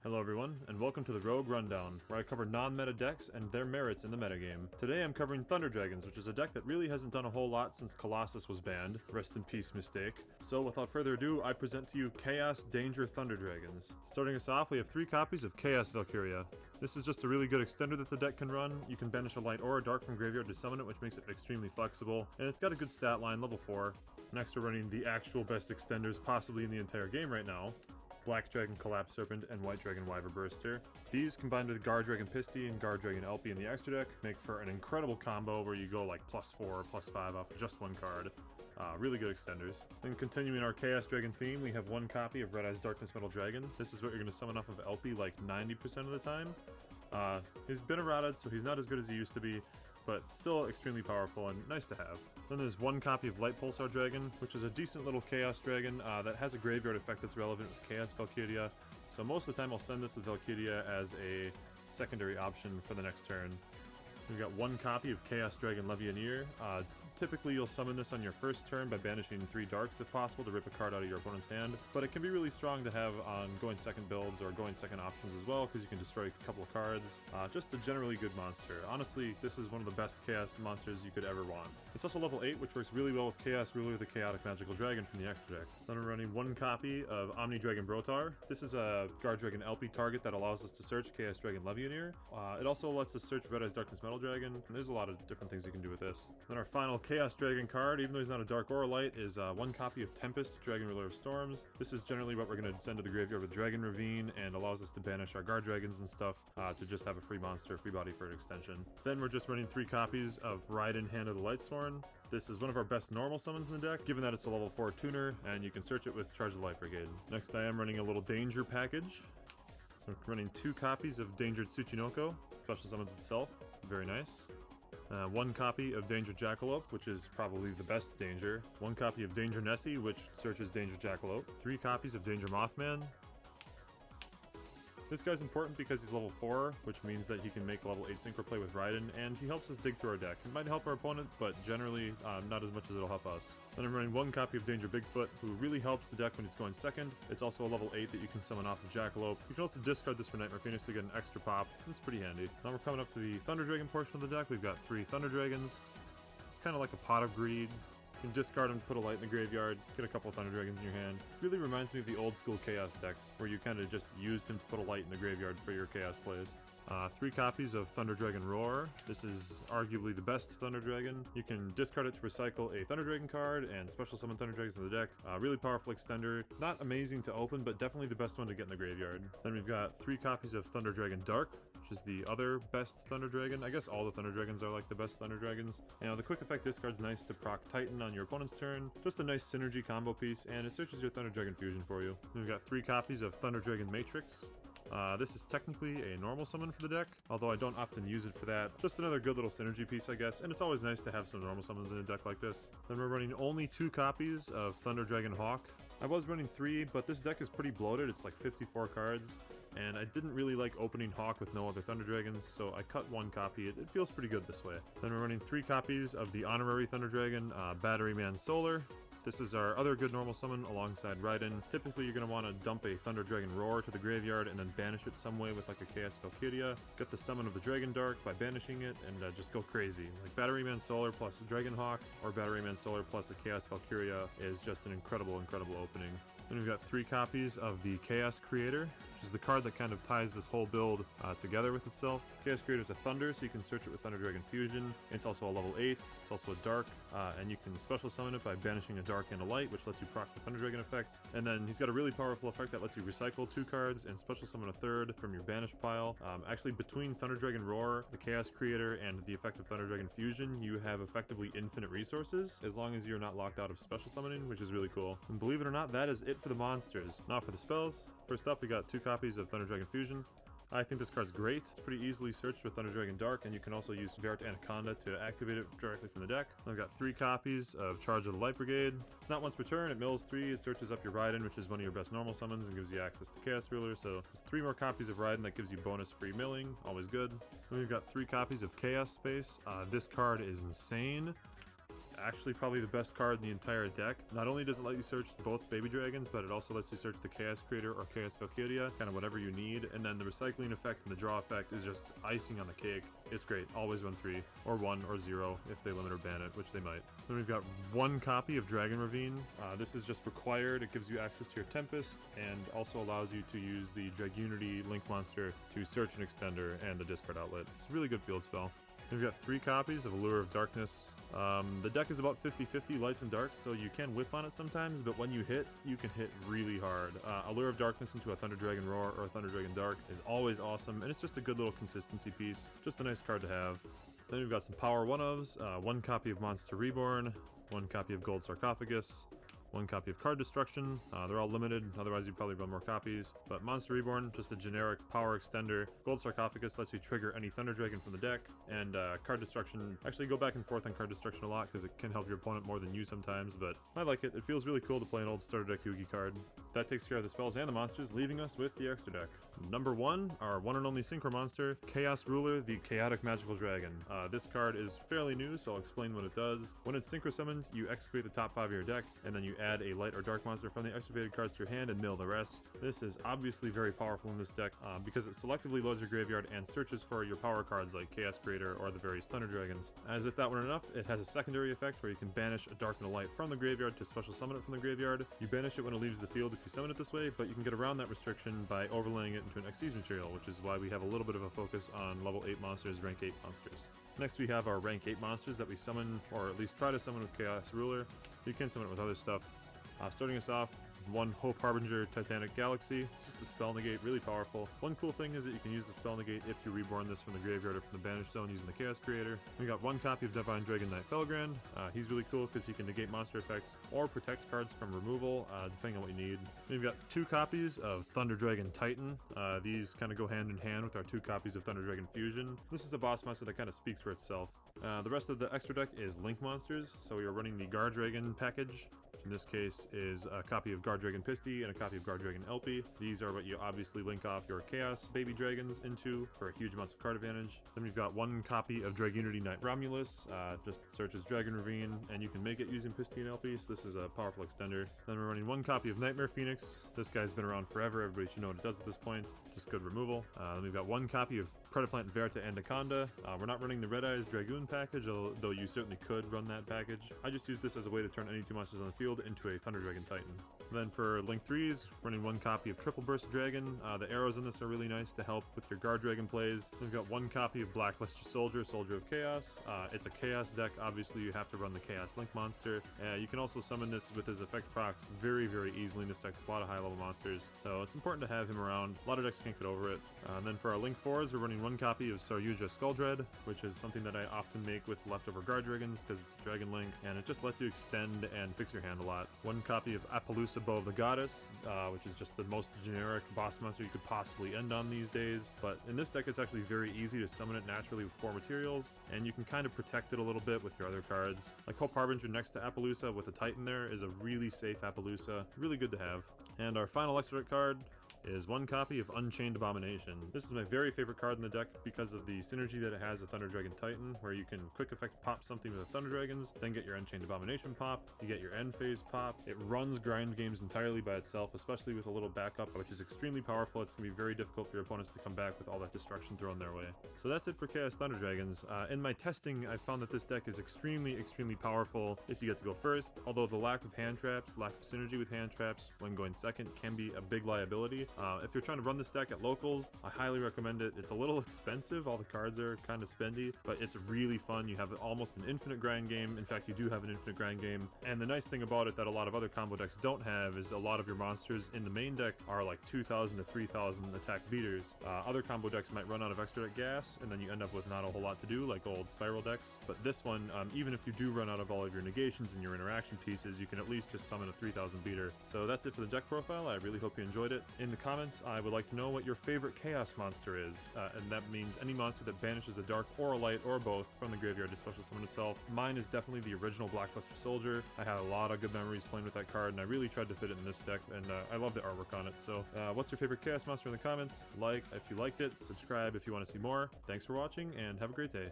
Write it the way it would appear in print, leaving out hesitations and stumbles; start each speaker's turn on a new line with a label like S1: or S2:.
S1: Hello everyone, and welcome to the Rogue Rundown, where I cover non-meta decks and their merits in the metagame. Today I'm covering Thunder Dragons, which is a deck that really hasn't done a whole lot since Colossus was banned. Rest in peace, mistake. So without further ado, I present to you Chaos Danger Thunder Dragons. Starting us off, we have 3 copies of Chaos Valkyria. This is just a really good extender that the deck can run. You can banish a light or a dark from graveyard to summon it, which makes it extremely flexible, and it's got a good stat line, level 4. Next we're running the actual best extenders possibly in the entire game right now. Black Dragon Collapse Serpent and White Dragon Wyver Burster. These, combined with Guard Dragon Pisty and Guard Dragon LP in the extra deck, make for an incredible combo where you go like +4 or +5 off just one card. Really good extenders. Then continuing our Chaos Dragon theme, we have 1 copy of Red Eyes Darkness Metal Dragon. This is what you're going to summon off of LP like 90% of the time. He's been errated, so he's not as good as he used to be, but still extremely powerful and nice to have. Then there's 1 copy of Light Pulsar Dragon, which is a decent little Chaos Dragon that has a graveyard effect that's relevant with Chaos Valkyria, so most of the time I'll send this with Valkyria as a secondary option for the next turn. We've got 1 copy of Chaos Dragon Levianeer. Typically you'll summon this on your first turn by banishing 3 darks if possible to rip a card out of your opponent's hand, but it can be really strong to have on going second builds or going second options as well, because you can destroy a couple of cards. Just a generally good monster. Honestly, this is one of the best Chaos monsters you could ever want. It's also level 8, which works really well with Chaos Ruler, the Chaotic Magical Dragon from the extra deck. Then I'm running 1 copy of Omni Dragon Brotar. This is a Guard Dragon LP target that allows us to search Chaos Dragon Levianeer. It also lets us search Red Eyes Darkness Metal Dragon, and there's a lot of different things you can do with this. Then our final Chaos Dragon card, even though he's not a dark or a light, is 1 copy of Tempest, Dragon Ruler of Storms. This is generally what we're going to send to the graveyard with Dragon Ravine, and allows us to banish our guard dragons and stuff to just have a free monster, free body for an extension. Then we're just running 3 copies of Raiden, Hand of the Lightsworn. This is one of our best normal summons in the deck, given that it's a level 4 tuner, and you can search it with Charge the Light Brigade. Next I am running a little Danger package. So I'm running 2 copies of Dangered Tsuchinoko, special summons itself, very nice. 1 copy of Danger Jackalope, which is probably the best Danger. 1 copy of Danger Nessie, which searches Danger Jackalope. 3 copies of Danger Mothman. This guy's important because he's level 4, which means that he can make level 8 synchro play with Raiden, and he helps us dig through our deck. It might help our opponent, but generally not as much as it'll help us. Then I'm running 1 copy of Danger Bigfoot, who really helps the deck when it's going second. It's also a level 8 that you can summon off of Jackalope. You can also discard this for Nightmare Phoenix to get an extra pop. It's pretty handy. Now we're coming up to the Thunder Dragon portion of the deck. We've got 3 Thunder Dragons. It's kind of like a Pot of Greed. You can discard him, put a light in the graveyard, get a couple of Thunder Dragons in your hand. Really reminds me of the old school Chaos decks, where you kind of just used him to put a light in the graveyard for your Chaos plays. 3 copies of Thunder Dragon Roar. This is arguably the best Thunder Dragon. You can discard it to recycle a Thunder Dragon card and special summon Thunder Dragons in the deck. Really powerful extender. Not amazing to open, but definitely the best one to get in the graveyard. Then we've got 3 copies of Thunder Dragon Dark, which is the other best Thunder Dragon. I guess all the Thunder Dragons are like the best Thunder Dragons. You know, the quick effect discard's nice to proc Titan on your opponent's turn. Just a nice synergy combo piece, and it searches your Thunder Dragon Fusion for you. Then we've got 3 copies of Thunder Dragon Matrix. This is technically a normal summon for the deck, although I don't often use it for that. Just another good little synergy piece, I guess, and it's always nice to have some normal summons in a deck like this. Then we're running only 2 copies of Thunder Dragon Hawk. I was running 3, but this deck is pretty bloated. It's like 54 cards, and I didn't really like opening Hawk with no other Thunder Dragons, so I cut 1 copy. It feels pretty good this way. Then we're running 3 copies of the Honorary Thunder Dragon, Batteryman Solar. This is our other good normal summon alongside Raiden. Typically you're going to want to dump a Thunder Dragon Roar to the graveyard and then banish it some way with like a Chaos Valkyria. Get the summon of the Dragon Dark by banishing it and just go crazy. Like Batteryman Solar plus Dragon Hawk or Batteryman Solar plus a Chaos Valkyria is just an incredible opening. Then we've got 3 copies of the Chaos Creator, which is the card that kind of ties this whole build together with itself. Chaos Creator is a Thunder, so you can search it with Thunder Dragon Fusion. It's also a level 8, it's also a Dark, and you can special summon it by banishing a Dark and a Light, which lets you proc the Thunder Dragon effects. And then he's got a really powerful effect that lets you recycle 2 cards and special summon a 3rd from your banish pile. Actually, between Thunder Dragon Roar, the Chaos Creator, and the effect of Thunder Dragon Fusion, you have effectively infinite resources, as long as you're not locked out of special summoning, which is really cool. And believe it or not, that is it for the monsters. Now for the spells. First up, we got 2 copies of Thunder Dragon Fusion. I think this card's great. It's pretty easily searched with Thunder Dragon Dark, and you can also use Vert Anaconda to activate it directly from the deck. I've got 3 copies of Charge of the Light Brigade. It's not once per turn, it mills 3, it searches up your Raiden, which is one of your best normal summons, and gives you access to Chaos Ruler, so just 3 more copies of Raiden that gives you bonus free milling, always good. Then we've got 3 copies of Chaos Space. This card is insane. actually probably the best card in the entire deck. Not only does it let you search both baby dragons, but it also lets you search the Chaos Creator or Chaos Valkyria, kind of whatever you need, and then the recycling effect and the draw effect is just icing on the cake. It's great. Always run 3, or 1, or 0 if they limit or ban it, which they might. Then we've got 1 copy of Dragon Ravine. This is just required. It gives you access to your Tempest, and also allows you to use the Dragunity Link monster to search an extender and the discard outlet. It's a really good field spell. We've got 3 copies of Allure of Darkness. The deck is about 50-50 lights and darks, so you can whiff on it sometimes, but when you hit, you can hit really hard. Allure of Darkness into a Thunder Dragon Roar or a Thunder Dragon Dark is always awesome, and it's just a good little consistency piece. Just a nice card to have. Then we've got some Power 1-ofs, 1 copy of Monster Reborn, 1 copy of Gold Sarcophagus, 1 copy of Card Destruction. They're all limited, otherwise you'd probably run more copies. But Monster Reborn, just a generic power extender. Gold Sarcophagus lets you trigger any Thunder Dragon from the deck. And Card Destruction, actually go back and forth on Card Destruction a lot because it can help your opponent more than you sometimes, but I like it. It feels really cool to play an old starter deck Yugi card. That takes care of the spells and the monsters, leaving us with the extra deck. Number 1, our one and only Synchro monster, Chaos Ruler, the Chaotic Magical Dragon. This card is fairly new, so I'll explain what it does. When it's Synchro summoned, you excavate the top 5 of your deck, and then you add a light or dark monster from the excavated cards to your hand and mill the rest. This is obviously very powerful in this deck because it selectively loads your graveyard and searches for your power cards like Chaos Creator or the various Thunder Dragons. As if that weren't enough, it has a secondary effect where you can banish a dark and a light from the graveyard to special summon it from the graveyard. You banish it when it leaves the field if you summon it this way, but you can get around that restriction by overlaying it into an Xyz material, which is why we have a little bit of a focus on level 8 monsters, rank 8 monsters. Next we have our rank 8 monsters that we summon, or at least try to summon with Chaos Ruler. You can summon it with other stuff. Starting us off, 1 Hope Harbinger Titanic Galaxy. It's just a spell negate, really powerful. One cool thing is that you can use the spell negate if you reborn this from the graveyard or from the Banished Zone using the Chaos Creator. We got 1 copy of Divine Dragon Knight Felgrand. He's really cool because he can negate monster effects or protect cards from removal, depending on what you need. We've got 2 copies of Thunder Dragon Titan. These kind of go hand in hand with our 2 copies of Thunder Dragon Fusion. This is a boss monster that kind of speaks for itself. The rest of the extra deck is Link monsters, so we are running the Guard Dragon package. In this case is a copy of Guard Dragon Pisty and a copy of Guard Dragon Elpie. These are what you obviously link off your Chaos Baby Dragons into for huge amounts of card advantage. Then we've got 1 copy of Dragunity Knight Romulus, just searches Dragon Ravine, and you can make it using Pisty and Elpie, so this is a powerful extender. Then we're running 1 copy of Nightmare Phoenix. This guy's been around forever, everybody should know what it does at this point, just good removal. Then we've got 1 copy of Predaplant Verta Anaconda. We're not running the Red Eyes Dragoon package, though you certainly could run that package. I just use this as a way to turn any 2 monsters on the field into a Thunder Dragon Titan. And then for Link 3s, running 1 copy of Triple Burst Dragon. The arrows in this are really nice to help with your Guard Dragon plays. We've got 1 copy of Blackluster Soldier, Soldier of Chaos. It's a Chaos deck, obviously you have to run the Chaos Link monster. You can also summon this with his effect proc very, very easily in this deck. A lot of high level monsters, so it's important to have him around. A lot of decks can't get over it. And then for our Link 4s, we're running 1 copy of Saryuja Skulldread, which is something that I often make with leftover Guard Dragons because it's a Dragon Link, and it just lets you extend and fix your hand a lot. 1 copy of Appaloosa Bow of the Goddess, which is just the most generic boss monster you could possibly end on these days, but in this deck it's actually very easy to summon it naturally with 4 materials, and you can kind of protect it a little bit with your other cards. Like Hope Harbinger next to Appaloosa with a Titan there is a really safe Appaloosa, really good to have. And our final extra deck card is 1 copy of Unchained Abomination. This is my very favorite card in the deck because of the synergy that it has with Thunder Dragon Titan, where you can quick effect pop something with the Thunder Dragons, then get your Unchained Abomination pop, you get your end phase pop. It runs grind games entirely by itself, especially with a little backup, which is extremely powerful. It's going to be very difficult for your opponents to come back with all that destruction thrown their way. So that's it for Chaos Thunder Dragons. In my testing, I found that this deck is extremely, extremely powerful if you get to go first, although the lack of hand traps, lack of synergy with hand traps when going second can be a big liability. If you're trying to run this deck at locals, I highly recommend it. It's a little expensive, all the cards are kind of spendy, but it's really fun. You have almost an infinite grind game. In fact, you do have an infinite grind game, and the nice thing about it that a lot of other combo decks don't have is a lot of your monsters in the main deck are like 2,000 to 3,000 attack beaters. Other combo decks might run out of extra deck gas, and then you end up with not a whole lot to do, like old Spiral decks. But this one, even if you do run out of all of your negations and your interaction pieces, you can at least just summon a 3,000 beater. So that's it for the deck profile. I really hope you enjoyed it. In the comments, I would like to know what your favorite Chaos monster is, and that means any monster that banishes a dark or a light or both from the graveyard to special summon itself. Mine is definitely the original Blackluster Soldier. I had a lot of good memories playing with that card, and I really tried to fit it in this deck, and I love the artwork on it. So what's your favorite Chaos monster in the comments? Like if you liked it, subscribe if you want to see more. Thanks for watching, and have a great day.